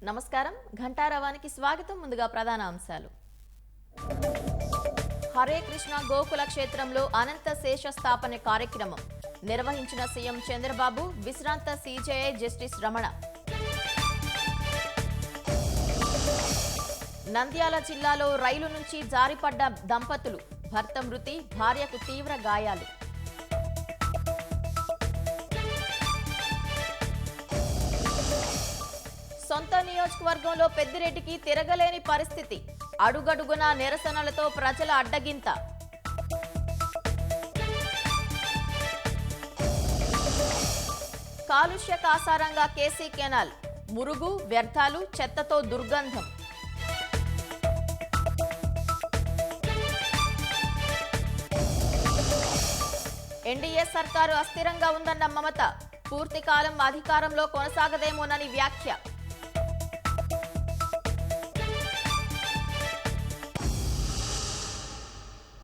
నమస్కారం ఘంటారవానికి స్వాగతం. ముందుగా ప్రధాన అంశాలు. హరే కృష్ణ గోకుల క్షేత్రంలో అనంత శేష స్థాపన కార్యక్రమం నిర్వహించిన సీఎం చంద్రబాబు, విశ్రాంత సీజేఐ జస్టిస్ రమణ. నంద్యాల జిల్లాలో రైలు నుంచి జారిపడ్డ దంపతులు, భర్త మృతి, భార్యకు తీవ్ర గాయాలు. సొంత నియోజకవర్గంలో పెద్దిరెడ్డికి తిరగలేని పరిస్థితి, అడుగడుగునా నిరసనలతో ప్రజల అడ్డగింత. కాలుష్య కాసారంగా కేసీ కెనాల్, మురుగు, వ్యర్థాలు, చెత్తతో దుర్గంధం. ఎన్డీఏ సర్కారు అస్థిరంగా ఉందన్న మమత, పూర్తి కాలం అధికారంలో కొనసాగదేమోనని వ్యాఖ్య.